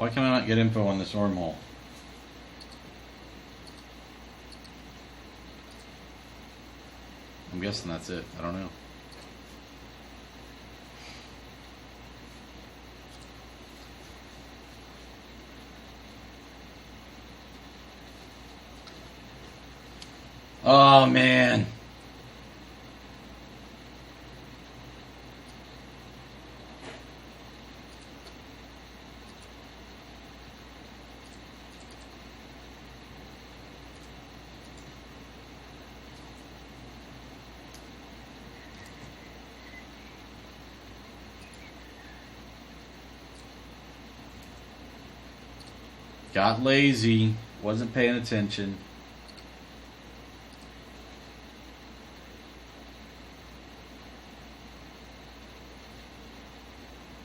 Why can I not get info on this wormhole? I'm guessing that's it. I don't know. Oh, man. Got lazy. Wasn't paying attention.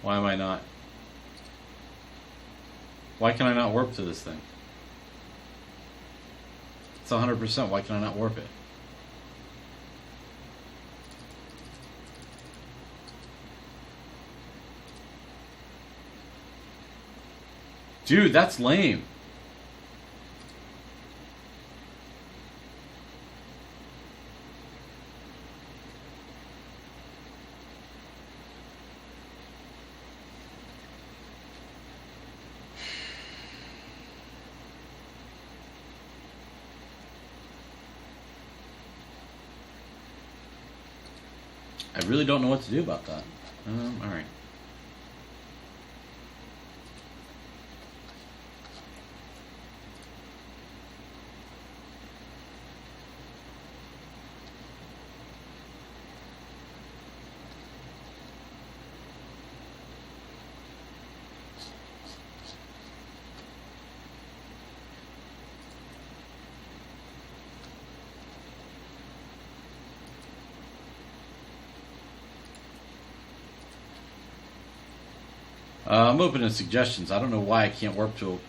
Why am I not? Why can I not warp to this thing? It's 100%. Why can I not warp it? Dude, that's lame. I really don't know what to do about that. Alright. I'm open to suggestions. I don't know why I can't warp to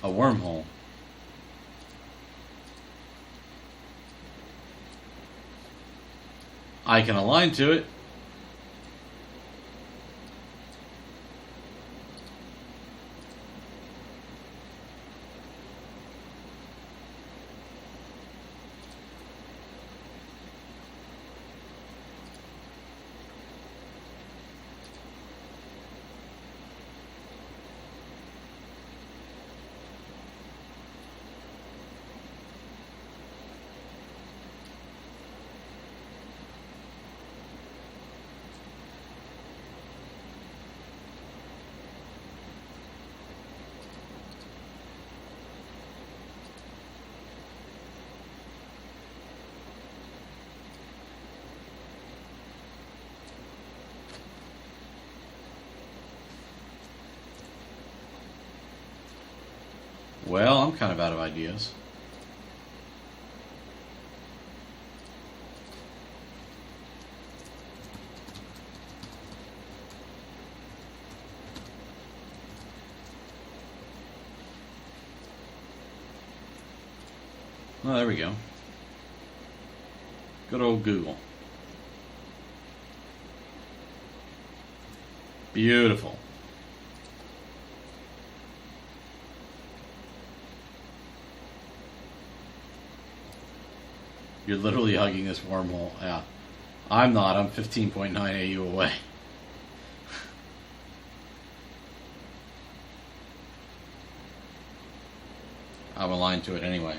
a wormhole. I can align to it. Well, I'm kind of out of ideas. Oh, there we go. Good old Google. Beautiful. You're literally hugging this wormhole. Yeah. I'm not. I'm 15.9 AU away. I'm aligned to it anyway.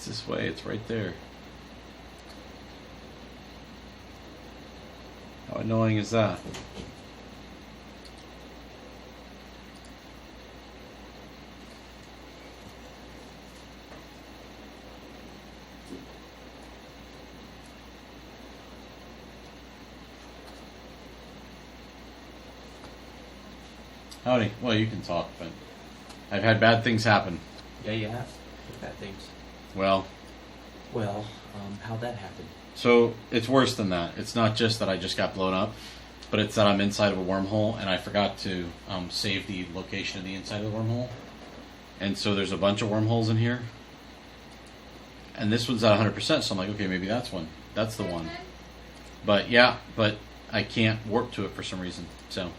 It's this way, it's right there. How annoying is that? Howdy. Well, you can talk, but I've had bad things happen. Yeah, you have. Bad things. Well, how'd that happen? so it's worse than that. It's not just that I just got blown up, but it's that I'm inside of a wormhole and I forgot to save the location of the inside of the wormhole. And so there's a bunch of wormholes in here. And this one's at 100%, so I'm like, okay, maybe that's one. That's the one. But yeah, but I can't warp to it for some reason. So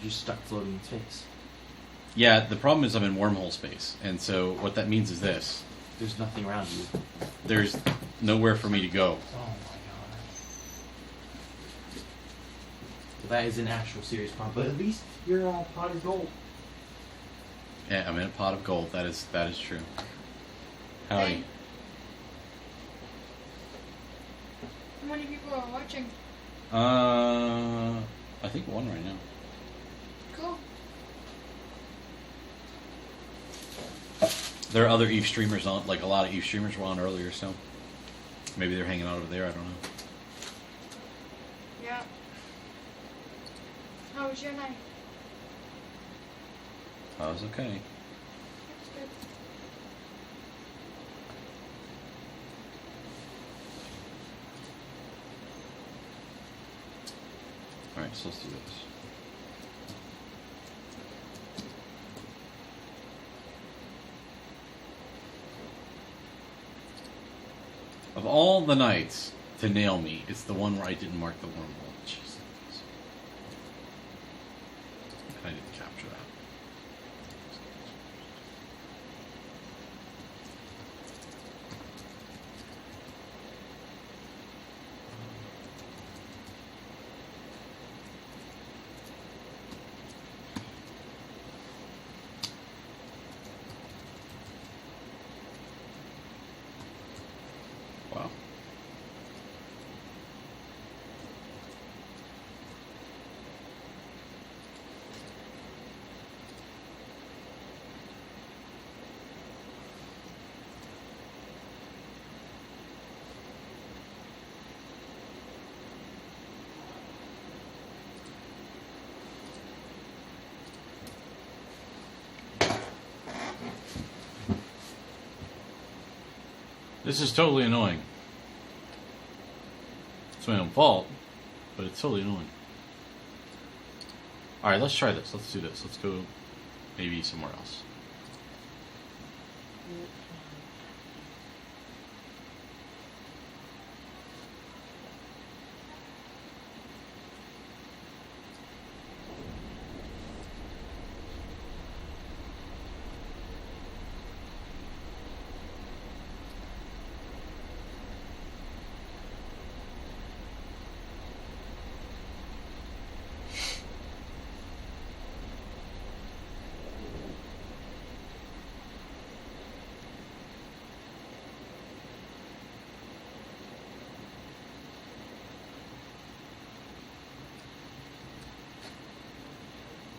You're just stuck floating in space. yeah, the problem is I'm in wormhole space. And so what that means is this. There's nothing around you. There's nowhere for me to go. Oh my god. Well, that is an actual serious problem. But at least your pot is gold. Yeah, I'm in a pot of gold. That is true. Howdy. How many people are watching? I think one right now. Cool. There are other Eve streamers on, like a lot of Eve streamers were on earlier, so maybe they're hanging out over there. I don't know. Yeah. How was your night? I was okay. That's good. All right, so let's do this. Of all the nights to nail me, it's the one where I didn't mark the wormhole. Jeez. I didn't capture that. Wow. This is totally annoying. It's my own fault, but it's totally annoying. Alright, let's try this. Let's do this. Let's go maybe somewhere else.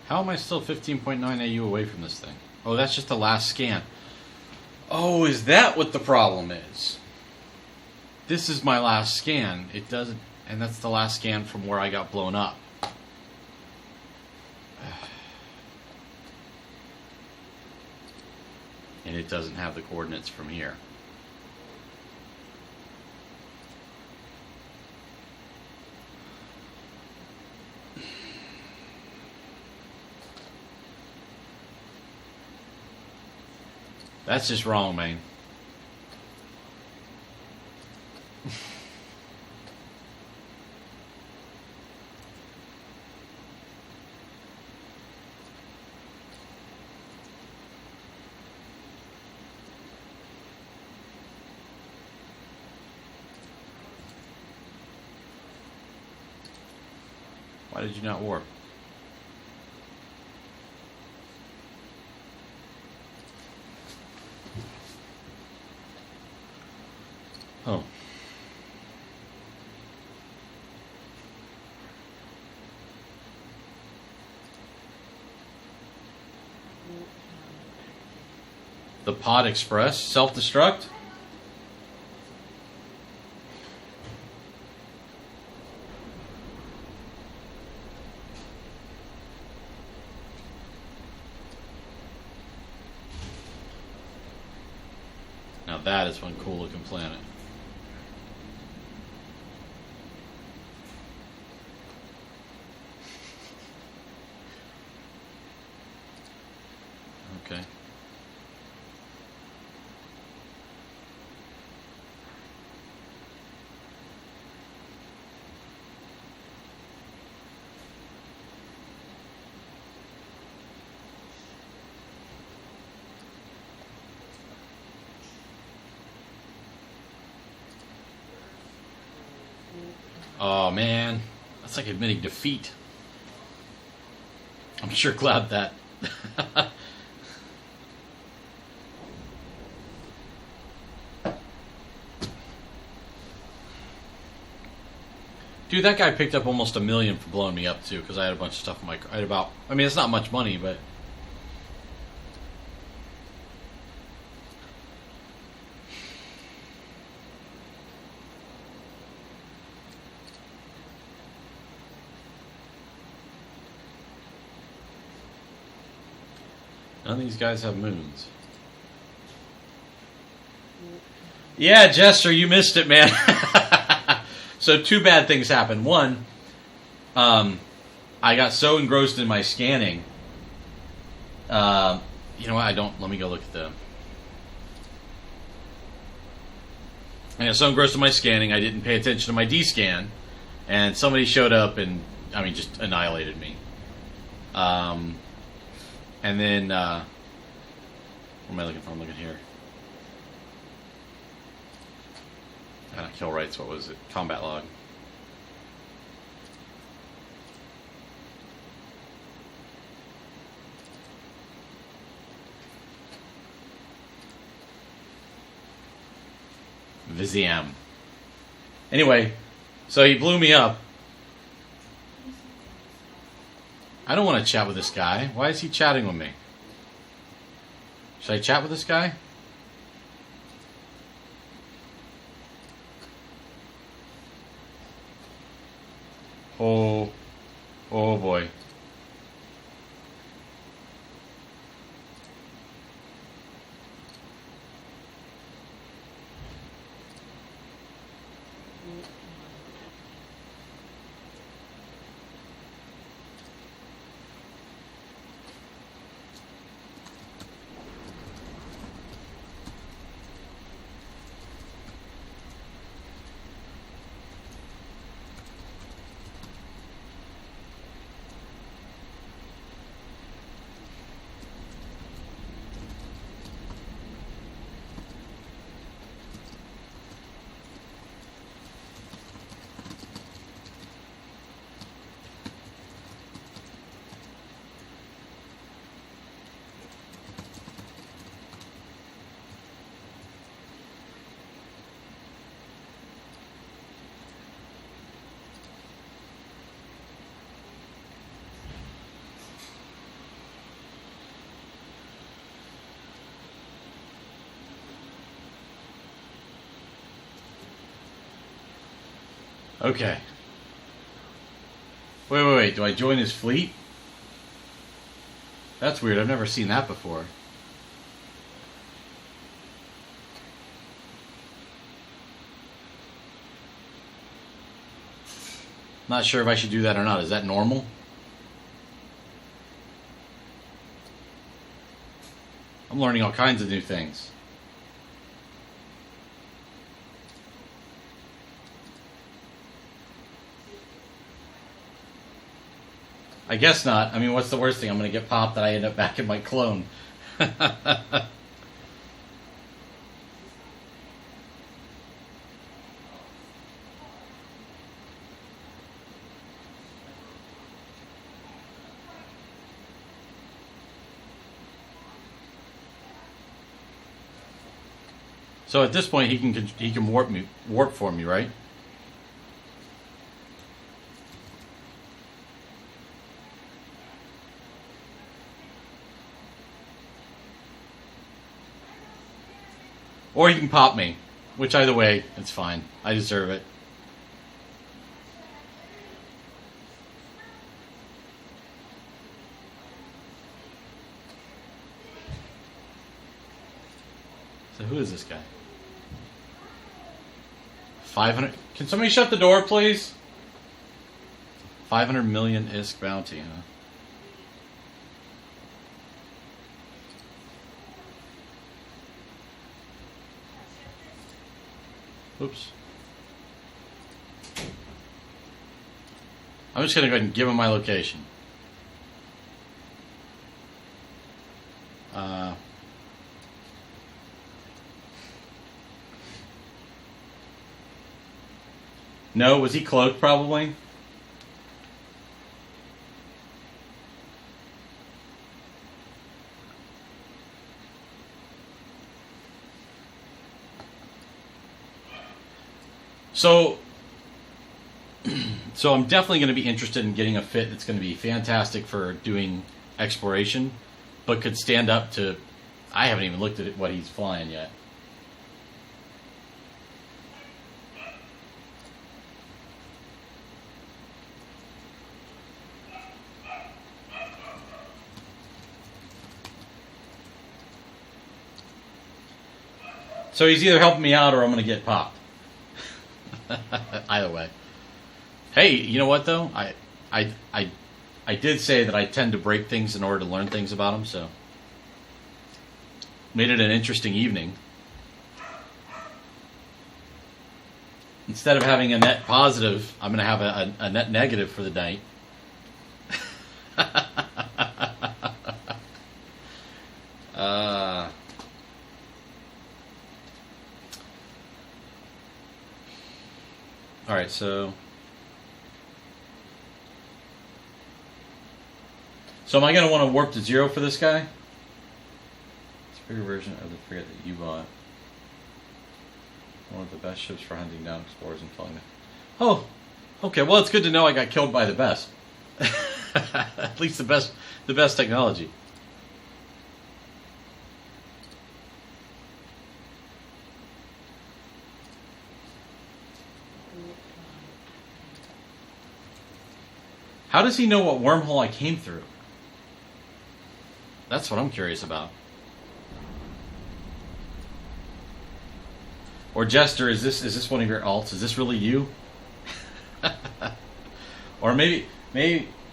How am I still 15.9 AU away from this thing? Oh, that's just the last scan. Oh, is that what the problem is? This is my last scan. It doesn't, and that's the last scan from where I got blown up. And it doesn't have the coordinates from here. That's just wrong, man. Why did you not warp? Oh. The Pod Express self-destruct? Now that is one cool looking planet. Okay. Oh man, that's like admitting defeat. I'm sure glad that. Dude, that guy picked up almost $1 million for blowing me up too, because I had a bunch of stuff in my. I had about. I mean, it's not much money, but. None of these guys have moons. Yeah, Jester, you missed it, man. So 2 bad things happened. One, I got so engrossed in my scanning. You know what? I don't. Let me go look at the. I got so engrossed in my scanning, I didn't pay attention to my D-scan, and somebody showed up and, I mean, just annihilated me. And then, what am I looking for? I'm looking here. Kill rights, what was it? Combat log. Viziam. Anyway, so he blew me up. I don't want to chat with this guy. Why is he chatting with me? Should I chat with this guy? Oh boy. Okay. Wait. Do I join his fleet? That's weird. I've never seen that before. Not sure if I should do that or not. Is that normal? I'm learning all kinds of new things. I guess not. I mean, what's the worst thing? I'm going to get popped that I end up back in my clone. So at this point, he can warp for me, right? Or he can pop me, which either way, it's fine. I deserve it. So who is this guy? 500. Can somebody shut the door, please? 500 million ISK bounty, huh? Oops. I'm just going to go ahead and give him my location. No, was he cloaked probably? So I'm definitely going to be interested in getting a fit that's going to be fantastic for doing exploration, but could stand up to... I haven't even looked at what he's flying yet. So he's either helping me out or I'm going to get popped. Either way. Hey, you know what though? I did say that I tend to break things in order to learn things about them, so made it an interesting evening. Instead of having a net positive, I'm going to have a net negative for the night. All right, so am I going to want to warp to 0 for this guy? It's a bigger version of the frigate that you bought. One of the best ships for hunting down explorers and killing them. Oh, okay. Well, it's good to know I got killed by the best. At least the best technology. How does he know what wormhole I came through? That's what I'm curious about. Or Jester, is this one of your alts? Is this really you? Or maybe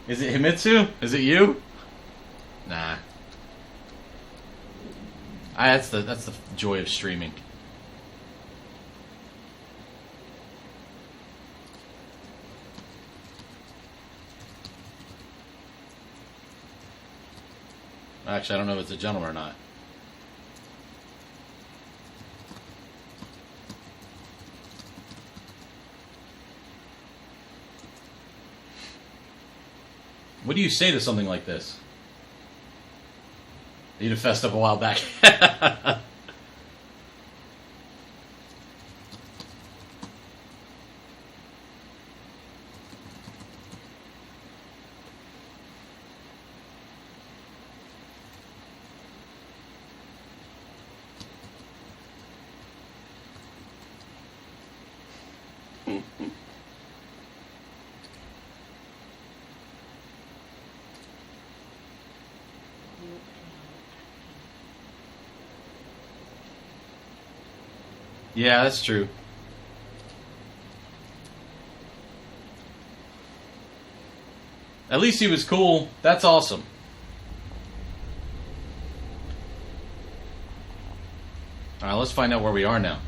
is it Himitsu? Is it you? Nah. That's the joy of streaming. Actually, I don't know if it's a gentleman or not. What do you say to something like this? You fessed up a while back. Yeah, that's true. At least he was cool. That's awesome. Alright, let's find out where we are now.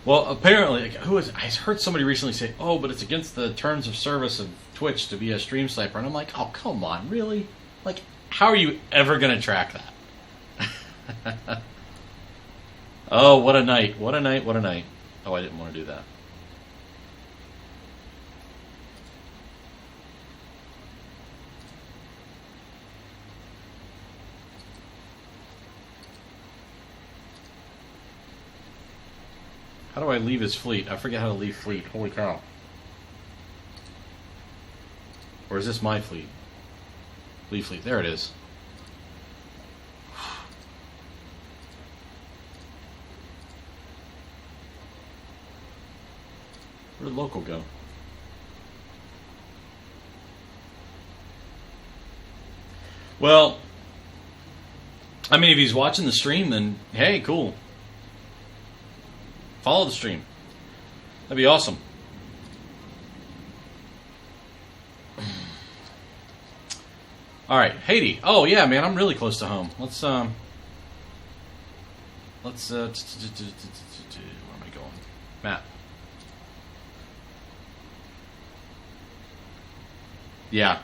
Well, apparently, I heard somebody recently say, oh, but it's against the terms of service of Twitch to be a stream sniper. And I'm like, oh, come on, really? Like, how are you ever going to track that? Oh, what a night. What a night, what a night. Oh, I didn't want to do that. How do I leave his fleet? I forget how to leave fleet. Holy cow. Or is this my fleet? Leave fleet. There it is. Where did local go? Well, I mean, if he's watching the stream, then hey, cool. Follow the stream. That'd be awesome. All right, Haiti. Oh yeah, man, I'm really close to home. Let's where am I going? Map. Yeah.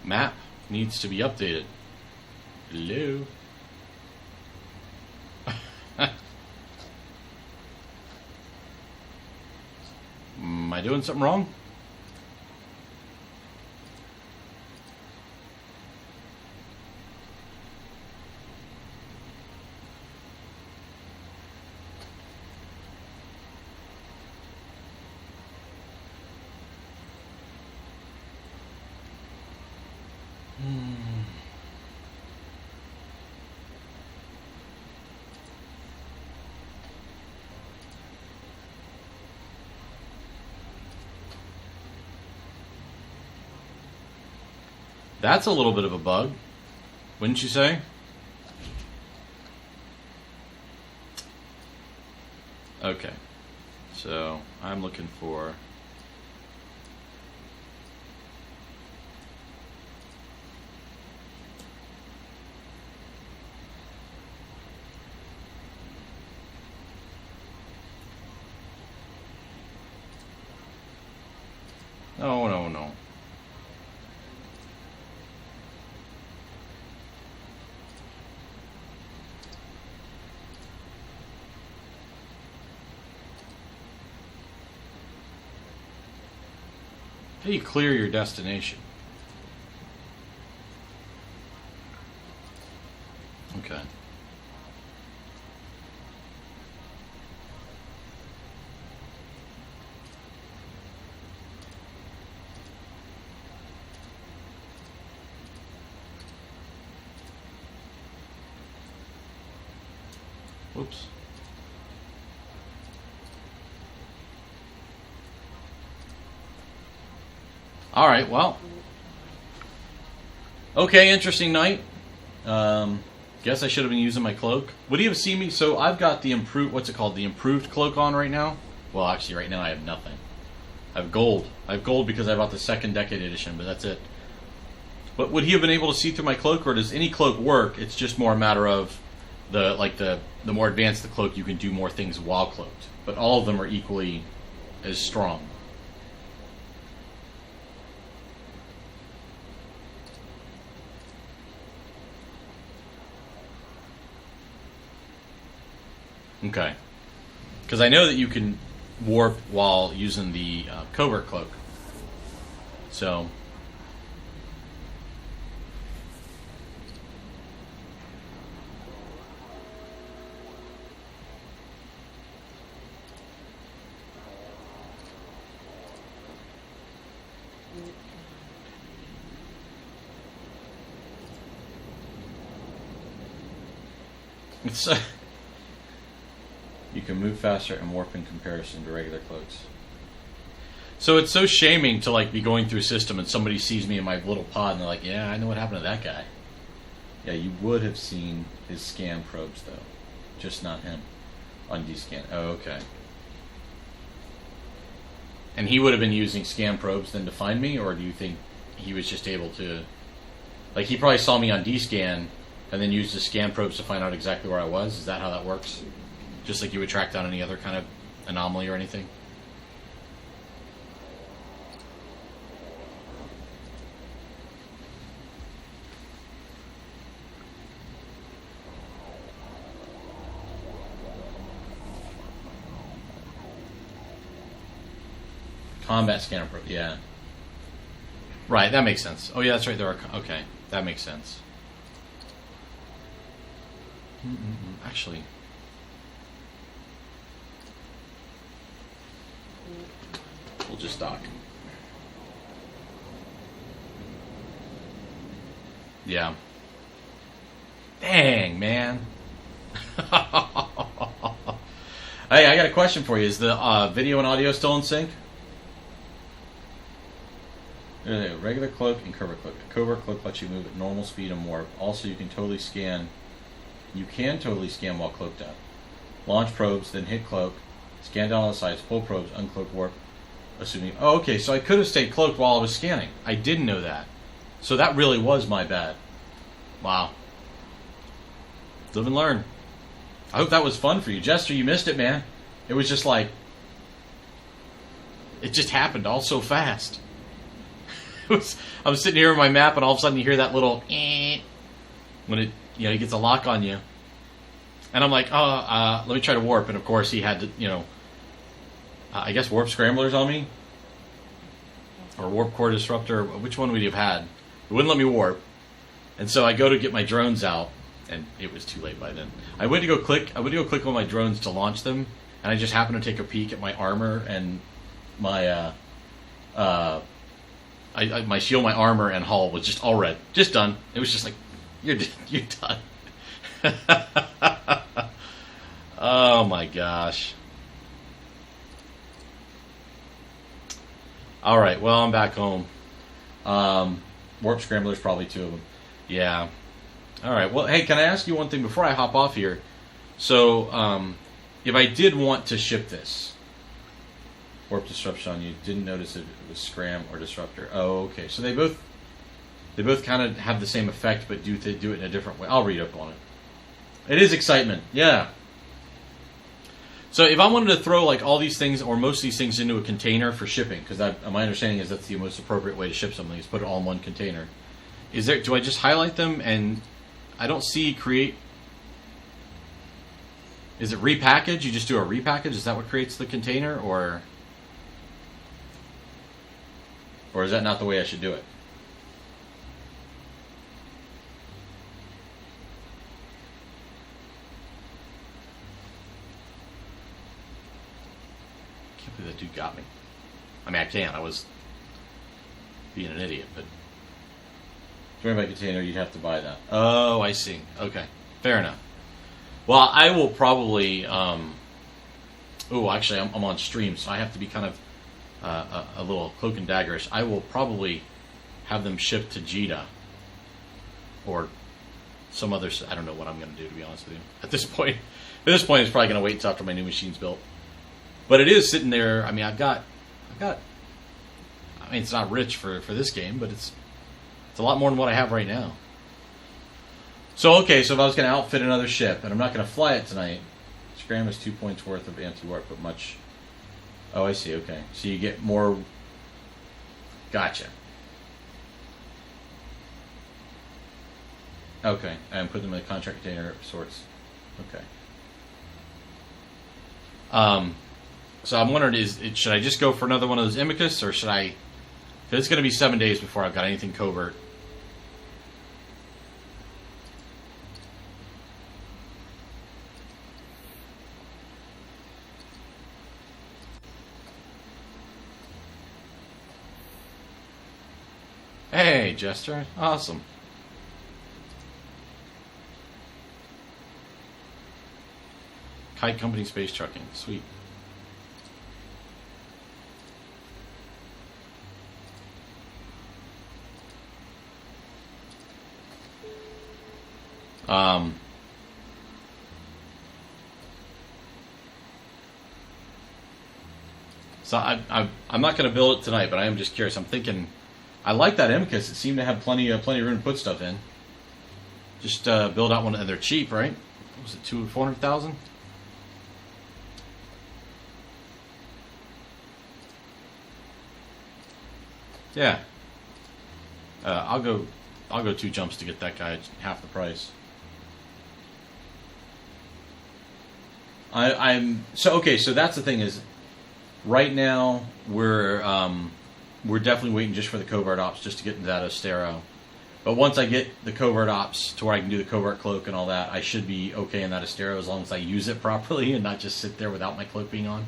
Map needs to be updated. Hello. Am I doing something wrong? That's a little bit of a bug, wouldn't you say? Okay, so I'm looking for... No, no, no. How do you clear your destination? Okay. Whoops. All right, well. Okay, interesting night. Guess I should have been using my cloak. Would he have seen me? So I've got the improved, what's it called? The improved cloak on right now. Well, actually, right now I have nothing. I have gold. I have gold because I bought the second Decade Edition, but that's it. But would he have been able to see through my cloak, or does any cloak work? It's just more a matter of the more advanced the cloak, you can do more things while cloaked. But all of them are equally as strong. Okay. Because I know that you can warp while using the covert cloak. So... It's... You can move faster and warp in comparison to regular cloaks. So it's so shaming to like be going through a system and somebody sees me in my little pod and they're like, yeah, I know what happened to that guy. Yeah, you would have seen his scan probes though. Just not him. On D-scan. Oh, okay. And he would have been using scan probes then to find me, or do you think he was just able to... Like, he probably saw me on D-scan and then used the scan probes to find out exactly where I was? Is that how that works? Just like you would track down any other kind of anomaly or anything? Combat scanner probe, yeah. Right, that makes sense. Oh yeah, that's right, there are... Okay, that makes sense. Actually... We'll just dock. Yeah. Dang, man. Hey, I got a question for you. Is the video and audio still in sync? Regular cloak and covert cloak. A covert cloak lets you move at normal speed and warp. Also, you can totally scan. You can totally scan while cloaked up. Launch probes, then hit cloak. Scan down on the sides, pull probes, uncloak warp. Assuming. Oh, okay. So I could have stayed cloaked while I was scanning. I didn't know that. So that really was my bad. Wow. Live and learn. I hope that was fun for you. Jester, you missed it, man. It was just like... It just happened all so fast. I was sitting here on my map, and all of a sudden you hear that little... when it, it gets a lock on you. And I'm like, let me try to warp. And of course he had to, I guess warp scramblers on me? Or warp core disruptor. Which one would you have had? It wouldn't let me warp. And so I go to get my drones out. And it was too late by then. I went to go click on my drones to launch them, and I just happened to take a peek at my armor and my my shield, my armor, and hull was just all red, just done. It was just like, you're done. Oh my gosh. All right, well I'm back home. Warp scramblers, probably 2 of them. Yeah. All right. Well, hey, can I ask you one thing before I hop off here? So, if I did want to ship this warp disruption on you, didn't notice it was scram or disruptor. Oh, okay. So they both kind of have the same effect, but they do it in a different way. I'll read up on it. It is excitement. Yeah. So if I wanted to throw like all these things or most of these things into a container for shipping, because my understanding is that's the most appropriate way to ship something is put it all in one container. Do I just highlight them and I don't see create. Is it repackage? You just do a repackage? Is that what creates the container, or is that not the way I should do it? I can't believe that dude got me. I mean, I can. I was being an idiot, but. Join by container, you'd have to buy that. Oh, I see. Okay. Fair enough. Well, I will probably... actually, I'm on stream, so I have to be kind of a little cloak and daggerish. I will probably have them shipped to Jeddah. Or some other... I don't know what I'm going to do, to be honest with you. At this point, it's probably going to wait until after my new machine's built. But it is sitting there... I mean, I've got... I mean, it's not rich for this game, but it's a lot more than what I have right now. So, okay, so if I was going to outfit another ship, and I'm not going to fly it tonight, Scram is 2 points worth of anti-warp, but much... Oh, I see, okay. So you get more... Gotcha. Okay, and put them in a contract container of sorts. Okay. So I'm wondering, should I just go for another one of those Imicus, or should I... It's going to be 7 days before I've got anything covert. Hey, Jester. Awesome. Kite Company Space Trucking. Sweet. So I'm not going to build it tonight, but I am just curious. I'm thinking, I like that Imicus. It seemed to have plenty of room to put stuff in. Just build out one, and they're cheap, right? What was it, 400,000? Yeah. I'll go 2 jumps to get that guy at half the price. So that's the thing is, right now we're definitely waiting just for the covert ops just to get into that Astero. But once I get the covert ops to where I can do the covert cloak and all that, I should be okay in that Astero as long as I use it properly and not just sit there without my cloak being on.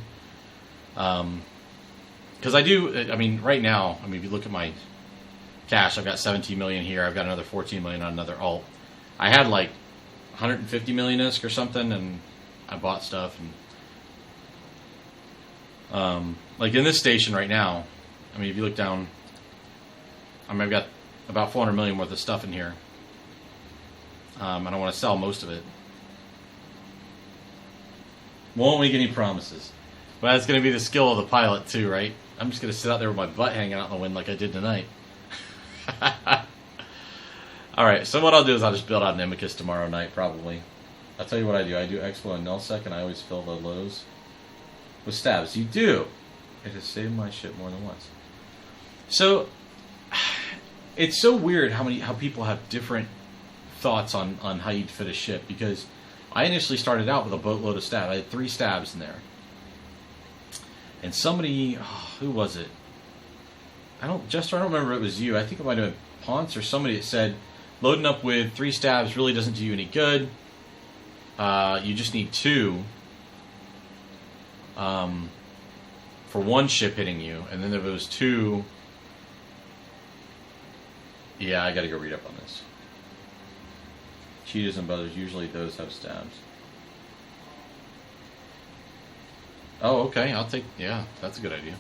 Because I mean, right now, if you look at my cash, I've got 17 million here. I've got another 14 million on another alt. I had like 150 million ISK or something, and I bought stuff, and Like in this station right now, I mean, if you look down, I mean, I've got about 400 million worth of stuff in here. I don't want to sell most of it. Won't make any promises. But that's going to be the skill of the pilot too, right? I'm just going to sit out there with my butt hanging out in the wind like I did tonight. Alright, so what I'll do is I'll just build out an Amicus tomorrow night, probably. I'll tell you what I do. I do Expo and Nullsec, and I always fill the lows with stabs. You do! I just saved my shit more than once. So, it's so weird how people have different thoughts on how you'd fit a ship, because I initially started out with a boatload of stabs. I had 3 stabs in there. And somebody, who was it? Jester, I don't remember if it was you. I think it might have been Ponce or somebody that said, loading up with 3 stabs really doesn't do you any good. You just need 2 for one ship hitting you. And then there was 2. Yeah, I gotta go read up on this. Cheetahs and brothers, usually those have stabs. Oh, okay, I'll take... Yeah, that's a good idea.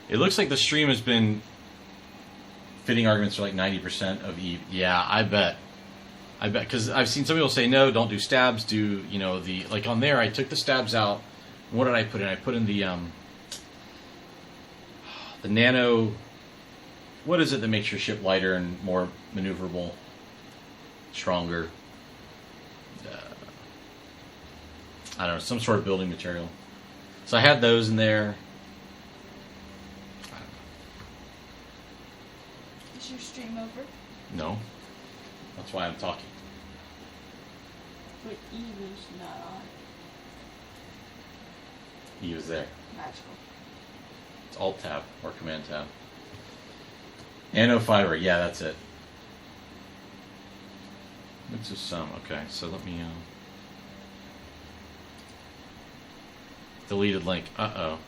It looks like the stream has been fitting arguments for like 90% of Eve. Yeah, I bet. Because I've seen some people say, no, don't do stabs, do, you know, the... Like on there, I took the stabs out. What did I put in? I put in the nano... What is it that makes your ship lighter and more maneuverable? Stronger? I don't know, some sort of building material. So I had those in there. Is your stream over? No. That's why I'm talking. But Eve is not on. He was there. Magical. It's Alt-Tab or Command-Tab. Nano-Fiber, yeah, that's it. It's just some. Okay, so let me... Deleted link. Uh-oh.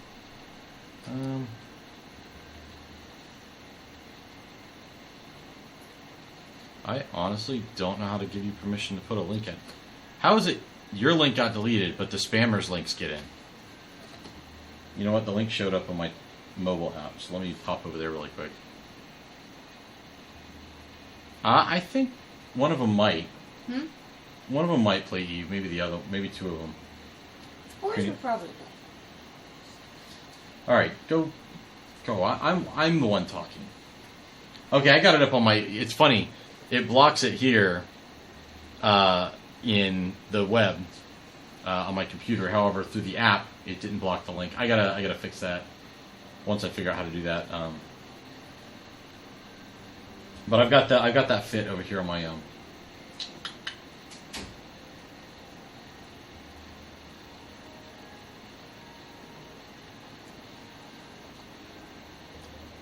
I honestly don't know how to give you permission to put a link in. How is it your link got deleted, but the spammers' links get in? You know what? The link showed up on my mobile app, so let me pop over there really quick. I think one of them might. One of them might play Eve, maybe the other, maybe 2 of them. Or should probably go. All right, go. I'm the one talking. Okay, I got it up on my. It's funny. It blocks it here in the web on my computer. However, through the app, it didn't block the link. I gotta fix that once I figure out how to do that. But I've got that fit over here on my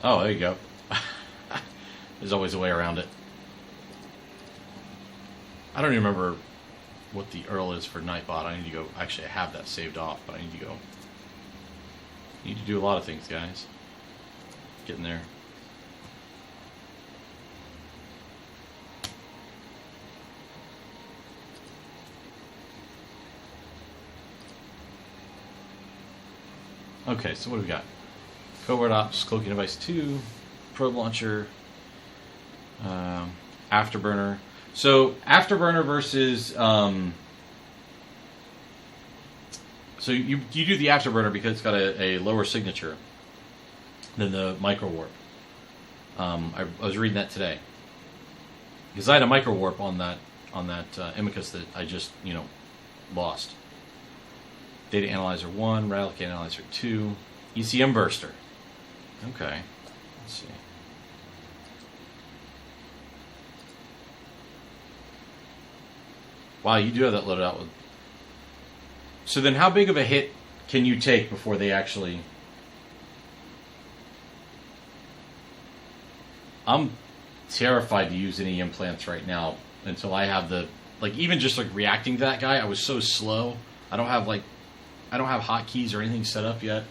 Oh, there you go. There's always a way around it. I don't even remember what the URL is for Nightbot. I need to go... Actually, I have that saved off, but I need to go... Need to do a lot of things, guys. Getting there. Okay, so what do we got? Covert Ops, Cloaking Device 2, Probe Launcher, Afterburner. So, Afterburner versus... so, you do the Afterburner because it's got a lower signature than the Micro Warp. I was reading that today. Because I had a Micro Warp on that Amicus that I just, lost. Data Analyzer 1, Radical Analyzer 2, ECM Burster. Okay, let's see. Wow, you do have that loaded out with... So then how big of a hit can you take before they actually... I'm terrified to use any implants right now until I have the, like, even just like reacting to that guy, I was so slow. I don't have hotkeys or anything set up yet.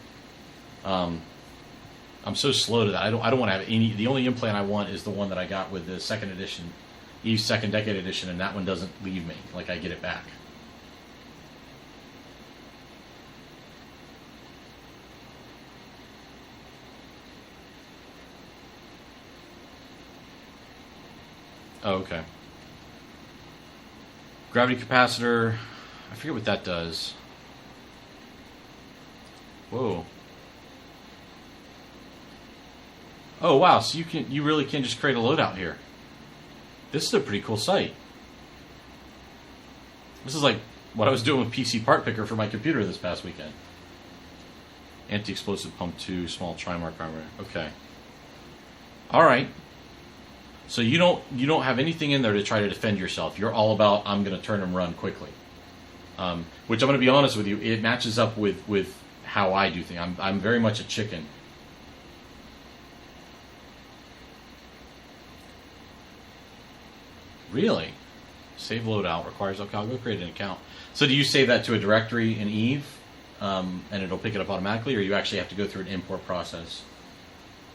I'm so slow to that. I don't want to have any. The only implant I want is the one that I got with the second edition, Eve's Second Decade Edition, and that one doesn't leave me. Like, I get it back. Oh, okay. Gravity capacitor. I forget what that does. Whoa. Oh wow, so you really can just create a loadout here. This is a pretty cool site. This is like what I was doing with PC Part Picker for my computer this past weekend. Anti-explosive pump 2, small trimark armor. Okay. Alright. So you don't have anything in there to try to defend yourself. You're all about, I'm gonna turn and run quickly. Which I'm gonna be honest with you, it matches up with how I do things. I'm very much a chicken. Really? Save loadout requires, okay, I'll go create an account. So do you save that to a directory in Eve, and it'll pick it up automatically, or you actually have to go through an import process?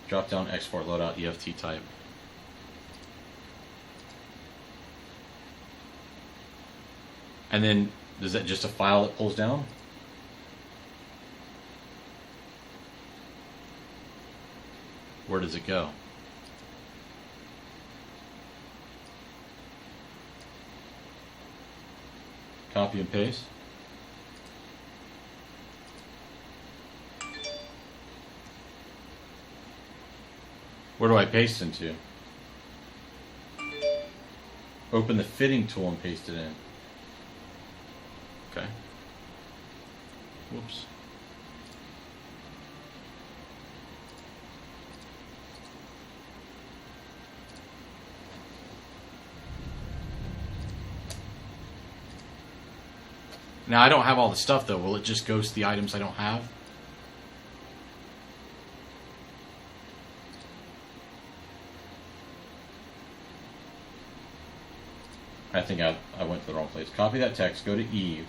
Drop down, export, loadout, EFT type. And then, is that just a file that pulls down? Where does it go? Copy and paste. Where do I paste into? Open the fitting tool and paste it in. Okay. Whoops. Now, I don't have all the stuff, though. Will it just ghost the items I don't have? I think I went to the wrong place. Copy that text, go to Eve,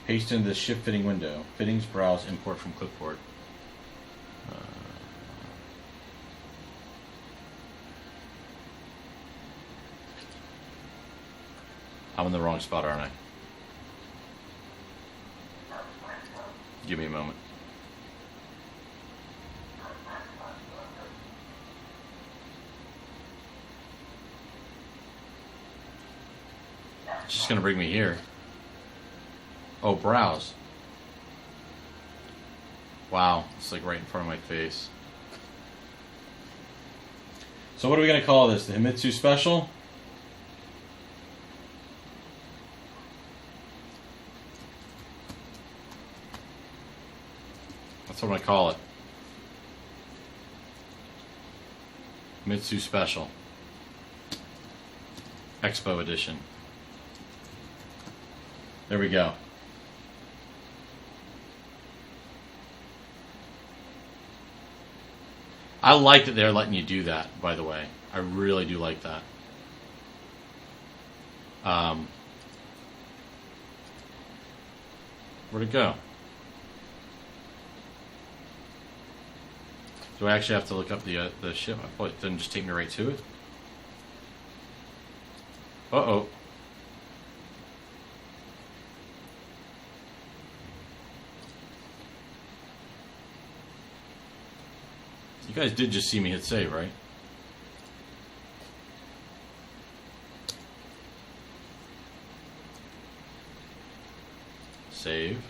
paste into the ship fitting window, fittings, browse, import from clipboard. I'm in the wrong spot, aren't I? Give me a moment. It's just going to bring me here. Oh, browse. Wow, it's like right in front of my face. So what are we going to call this? The Himitsu Special? That's what I'm going to call it. Himitsu Special. Expo Edition. There we go. I like that they're letting you do that, by the way. I really do like that. Where'd it go? Do I actually have to look up the ship? I thought it didn't just take me right to it. Uh-oh. You guys did just see me hit save, right? Save.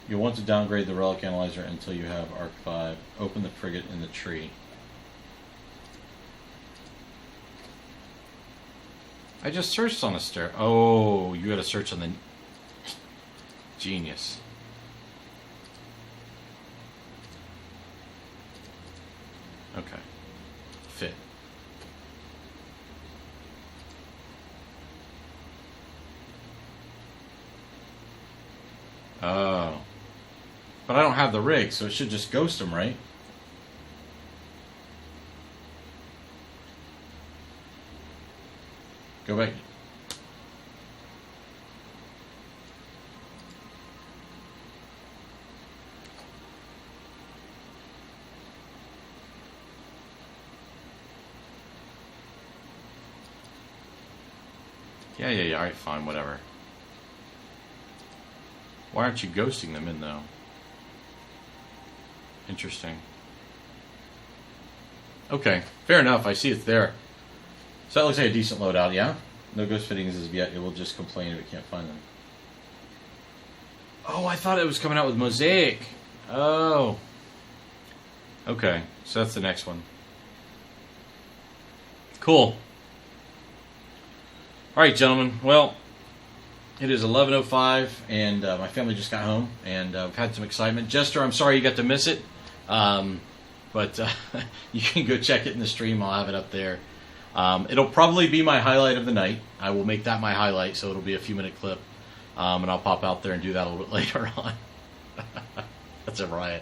You'll want to downgrade the relic analyzer until you have Arc 5. Open the frigate in the tree. I just searched on a stair. Oh, you gotta search on the... Genius. Okay. Fit. Oh. But I don't have the rig, so it should just ghost them, right? Go back. Yeah. Alright, fine, whatever. Why aren't you ghosting them in, though? Interesting. Okay, fair enough. I see it's there. So that looks like a decent loadout, yeah? No ghost fittings as of yet. It will just complain if it can't find them. Oh, I thought it was coming out with Mosaic. Oh. Okay, so that's the next one. Cool. Alright, gentlemen. Well, it is 11:05, and my family just got home, and we've had some excitement. Jester, I'm sorry you got to miss it, but you can go check it in the stream. I'll have it up there. It'll probably be my highlight of the night. I will make that my highlight, so it'll be a few-minute clip, and I'll pop out there and do that a little bit later on. That's a riot.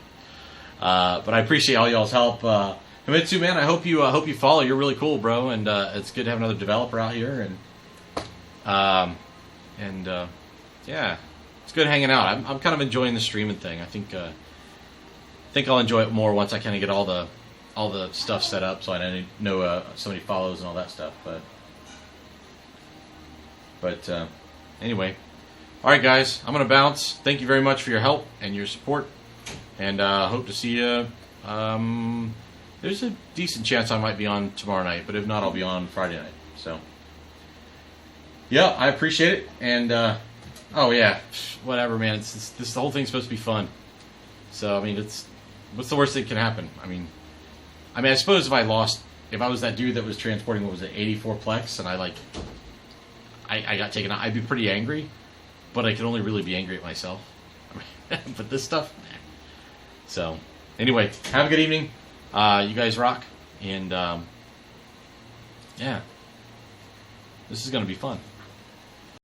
But I appreciate all y'all's help. Himitsu, man, I hope you follow. You're really cool, bro, and it's good to have another developer out here, and yeah, it's good hanging out. I'm kind of enjoying the streaming thing. I think I'll enjoy it more once I kind of get all the stuff set up, so I know somebody follows and all that stuff. But anyway, all right, guys, I'm gonna bounce. Thank you very much for your help and your support, and hope to see you. There's a decent chance I might be on tomorrow night, but if not, I'll be on Friday night. So. Yeah, I appreciate it, and oh yeah, whatever, man. The whole thing's supposed to be fun. So I mean, what's the worst that can happen? I mean, I suppose if I was that dude that was transporting, what was it, 84 Plex, and I got taken out, I'd be pretty angry. But I can only really be angry at myself. But this stuff, nah. So anyway, have a good evening. You guys rock, and yeah, this is gonna be fun.